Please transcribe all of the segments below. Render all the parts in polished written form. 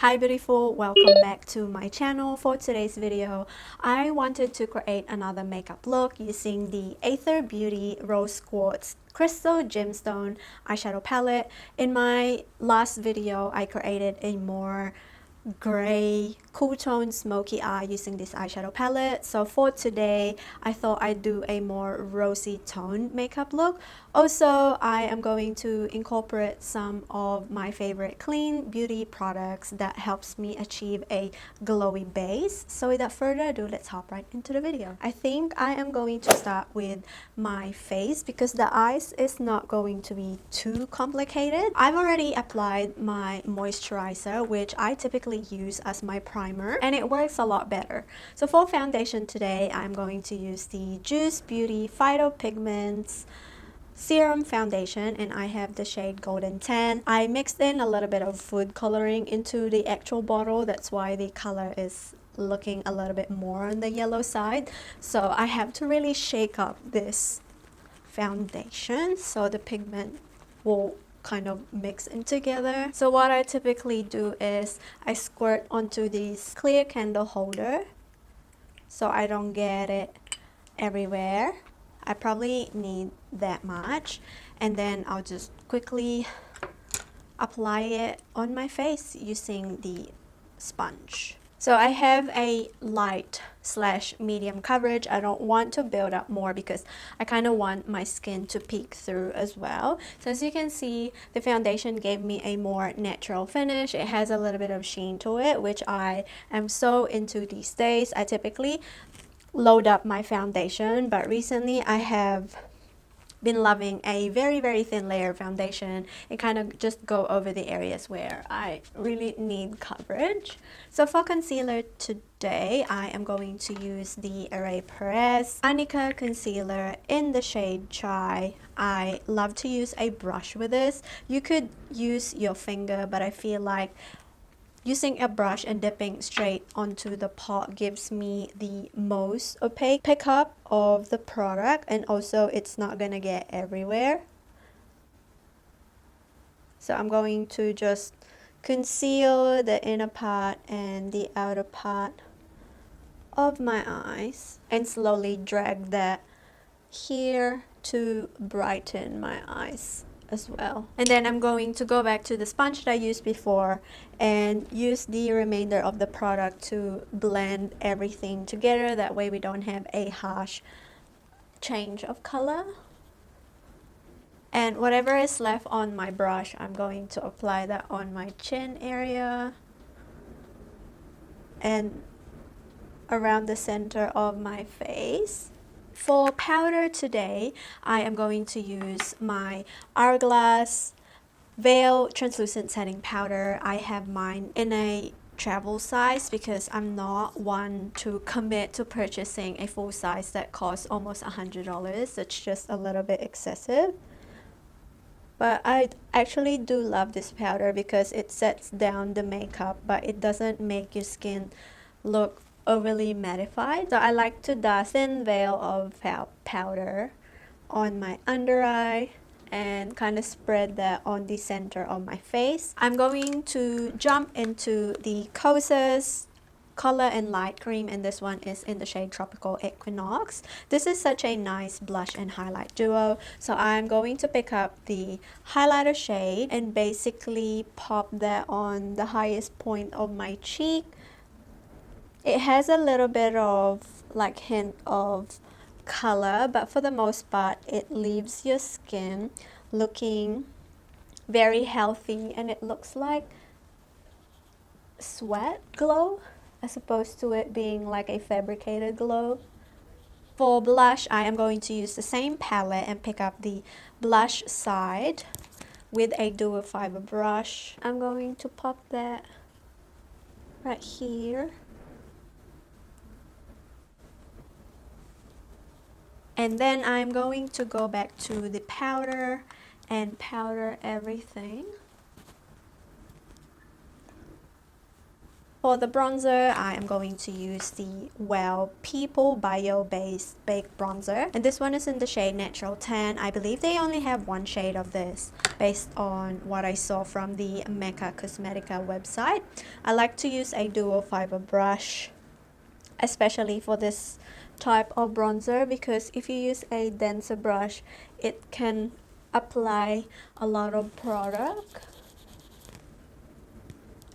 Hi beautiful, welcome back to my channel. For today's video, I wanted to create another makeup look using the Aether Beauty Rose Quartz Crystal Gemstone eyeshadow palette. In my last video, I created a more gray cool tone smoky eye using this eyeshadow palette. So for today, I thought I'd do a more rosy toned makeup look. Also, I am going to incorporate some of my favorite clean beauty products that helps me achieve a glowy base. So without further ado, let's hop right into the video. I think I am going to start with my face because the eyes is not going to be too complicated. I've already applied my moisturizer, which I typically use as my primer, and it works a lot better. So for foundation today, I'm going to use the Juice Beauty Phyto Pigments Serum foundation, and I have the shade Golden Tan. I mixed in a little bit of food coloring into the actual bottle. That's why the color is looking a little bit more on the yellow side. So I have to really shake up this foundation so the pigment will kind of mix in together. So what I typically do is I squirt onto this clear candle holder so I don't get it everywhere. I probably need that much, and then I'll just quickly apply it on my face using the sponge. So I have a light / medium coverage. I don't want to build up more because I kind of want my skin to peek through as well. So as you can see, the foundation gave me a more natural finish. It has a little bit of sheen to it, which I am so into these days. I typically load up my foundation, but recently I have been loving a very thin layer foundation and kind of just go over the areas where I really need coverage. So for concealer today, I am going to use the Perez Arnica concealer in the shade Chai. I love to use a brush with this. You could use your finger, but I feel like using a brush and dipping straight onto the pot gives me the most opaque pickup of the product, and also it's not gonna get everywhere. So I'm going to just conceal the inner part and the outer part of my eyes and slowly drag that here to brighten my eyes as well. And then I'm going to go back to the sponge that I used before and use the remainder of the product to blend everything together. That way we don't have a harsh change of color. And whatever is left on my brush, I'm going to apply that on my chin area and around the center of my face. For powder today, I am going to use my Hourglass Veil Translucent Setting Powder. I have mine in a travel size because I'm not one to commit to purchasing a full size that costs almost $100. It's just a little bit excessive. But I actually do love this powder because it sets down the makeup, but it doesn't make your skin look overly mattified. So I like to dust thin veil of powder on my under eye and kind of spread that on the center of my face. I'm going to jump into the Kosas Color and Light Cream, and this one is in the shade Tropical Equinox. This is such a nice blush and highlight duo. So I'm going to pick up the highlighter shade and basically pop that on the highest point of my cheek. It has a little bit of like hint of color, but for the most part it leaves your skin looking very healthy, and it looks like sweat glow as opposed to it being like a fabricated glow. For blush, I am going to use the same palette and pick up the blush side with a dual fiber brush. I'm going to pop that right here. And then I'm going to go back to the powder and powder everything. For the bronzer, I am going to use the Well People Bio Base Baked Bronzer. And this one is in the shade Natural Tan. I believe they only have one shade of this based on what I saw from the Mecca Cosmetica website. I like to use a dual fiber brush, especially for this type of bronzer, because if you use a denser brush, it can apply a lot of product.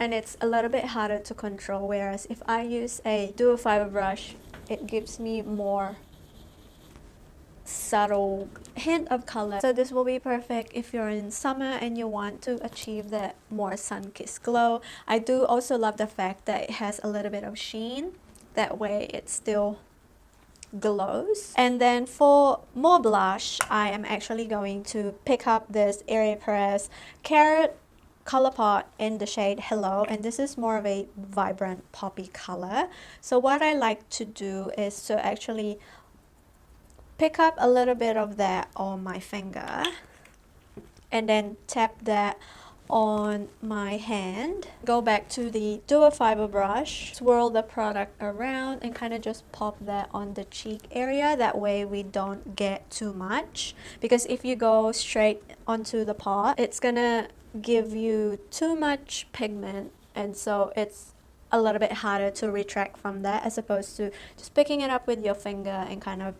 And it's a little bit harder to control, whereas if I use a dual fiber brush, it gives me more subtle hint of color. So this will be perfect if you're in summer and you want to achieve that more sun-kissed glow. I do also love the fact that it has a little bit of sheen, that way it still glows. And then for more blush, I am actually going to pick up this Perez Carrot ColourPop in the shade Hello, and this is more of a vibrant poppy color. So what I like to do is to actually pick up a little bit of that on my finger and then tap that on my hand. Go back to the dual fiber brush, swirl the product around and kind of just pop that on the cheek area. That way we don't get too much, because if you go straight onto the pot, it's gonna give you too much pigment, and so it's a little bit harder to retract from that, as opposed to just picking it up with your finger and kind of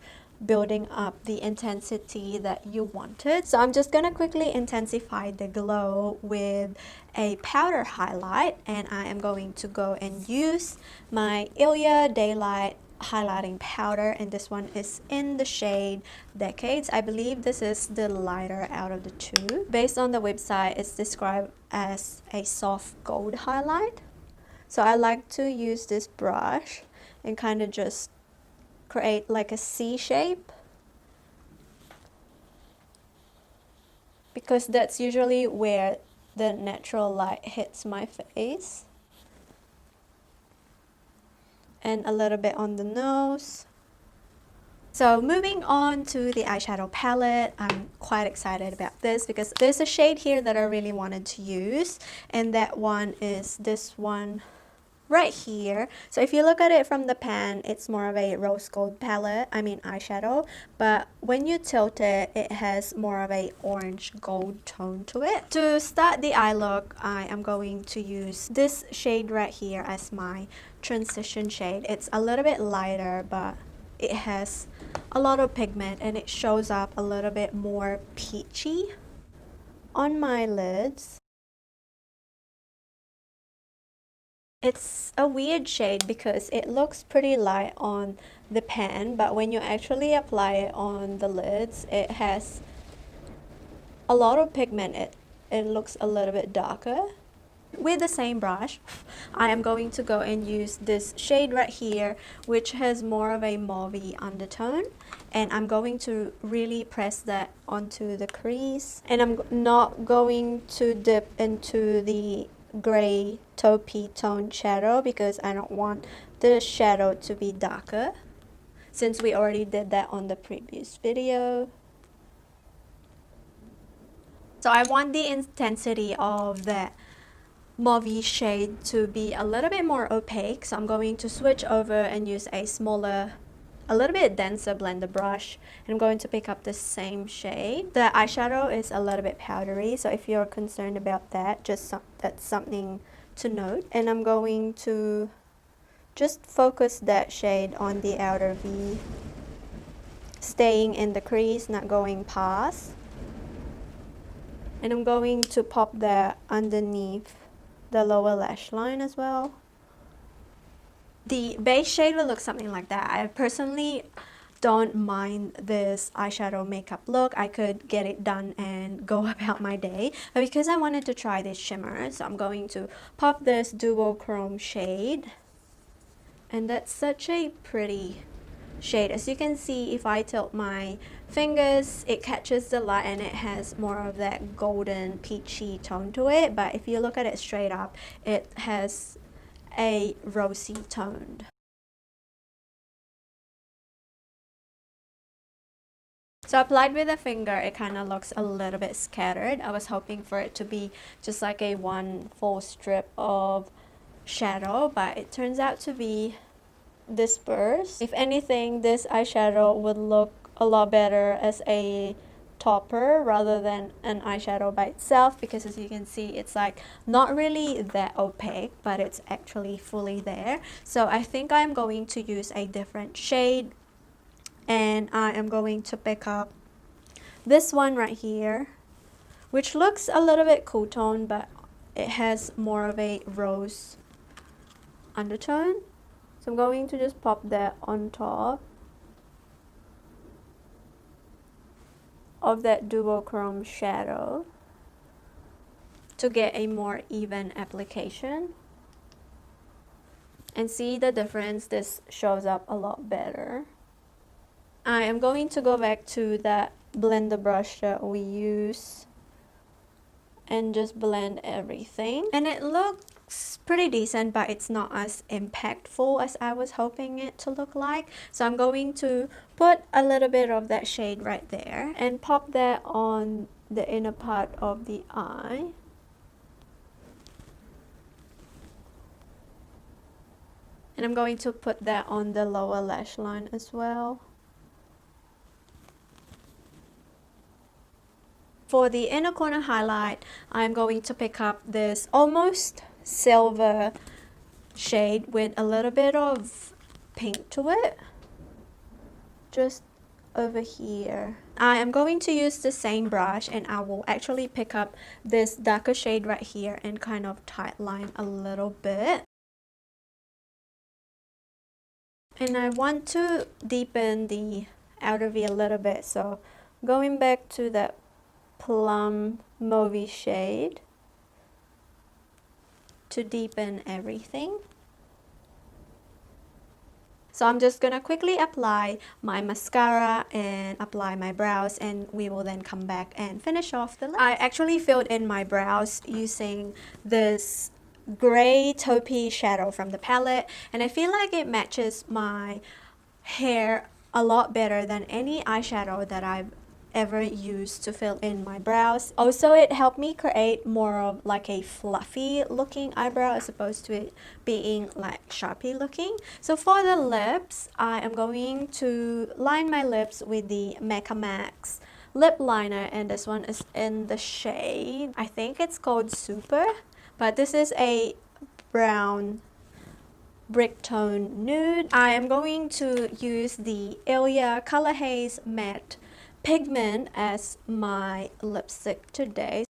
building up the intensity that you wanted. So I'm just gonna quickly intensify the glow with a powder highlight, and I am going to go and use my Ilia Daylite highlighting powder, and this one is in the shade Decades. I believe this is the lighter out of the two. Based on the website, it's described as a soft gold highlight. So I like to use this brush and kind of just create like a C shape, because that's usually where the natural light hits my face. And a little bit on the nose. So moving on to the eyeshadow palette, I'm quite excited about this because there's a shade here that I really wanted to use, and that one is this one right here. So if you look at it from the pan, it's more of a rose gold eyeshadow, but when you tilt it, it has more of a orange gold tone to it. To start the eye look, I am going to use this shade right here as my transition shade. It's a little bit lighter, but it has a lot of pigment and it shows up a little bit more peachy on my lids. It's a weird shade because it looks pretty light on the pan, but when you actually apply it on the lids, it has a lot of pigment. It looks a little bit darker. With the same brush, I am going to go and use this shade right here, which has more of a mauvey undertone, and I'm going to really press that onto the crease, and I'm not going to dip into the gray taupey tone shadow because I don't want the shadow to be darker, since we already did that on the previous video. So I want the intensity of that mauvey shade to be a little bit more opaque, so I'm going to switch over and use a smaller, a little bit denser blender brush, and I'm going to pick up the same shade. The eyeshadow is a little bit powdery, so if you're concerned about that, that's something to note. And I'm going to just focus that shade on the outer V, staying in the crease, not going past. And I'm going to pop that underneath the lower lash line as well. The base shade will look something like that. I personally don't mind this eyeshadow makeup look. I could get it done and go about my day, but because I wanted to try this shimmer, so I'm going to pop this duochrome shade, and that's such a pretty shade. As you can see, if I tilt my fingers, it catches the light and it has more of that golden peachy tone to it, but if you look at it straight up, it has a rosy toned. So applied with a finger, it kind of looks a little bit scattered. I was hoping for it to be just like a one full strip of shadow, but it turns out to be dispersed. If anything, this eyeshadow would look a lot better as a topper rather than an eyeshadow by itself, because as you can see, it's like not really that opaque, but it's actually fully there. So I think I'm going to use a different shade, and I am going to pick up this one right here, which looks a little bit cool tone, but it has more of a rose undertone. So I'm going to just pop that on top of that duochrome shadow to get a more even application. And see the difference, this shows up a lot better. I am going to go back to that blender brush that we use and just blend everything. And it looks pretty decent, but it's not as impactful as I was hoping it to look like. So I'm going to put a little bit of that shade right there and pop that on the inner part of the eye. And I'm going to put that on the lower lash line as well. For the inner corner highlight, I'm going to pick up this almost silver shade with a little bit of pink to it, just over here. I am going to use the same brush, and I will actually pick up this darker shade right here and kind of tight line a little bit. And I want to deepen the outer V a little bit, so going back to that plum mauvey shade to deepen everything. So I'm just gonna quickly apply my mascara and apply my brows, and we will then come back and finish off the lips. I actually filled in my brows using this gray taupey shadow from the palette, and I feel like it matches my hair a lot better than any eyeshadow that I've ever used to fill in my brows. Also, it helped me create more of like a fluffy looking eyebrow as opposed to it being like sharpie looking. So for the lips, I am going to line my lips with the Mecca Max lip liner, and this one is in the shade, I think it's called Super, but this is a brown brick tone nude. I am going to use the Ilia Color Haze Matte Pigment as my lipstick today.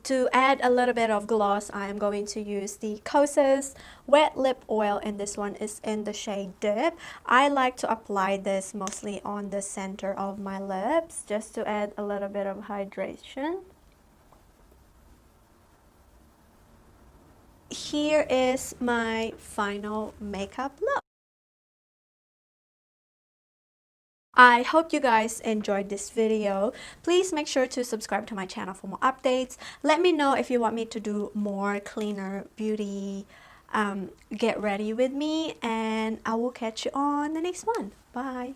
To add a little bit of gloss, I am going to use the Kosas Wet Lip Oil, and this one is in the shade Dip. I like to apply this mostly on the center of my lips just to add a little bit of hydration. Here is my final makeup look. I hope you guys enjoyed this video. Please make sure to subscribe to my channel for more updates. Let me know if you want me to do more cleaner beauty get ready with me, and I will catch you on the next one. Bye.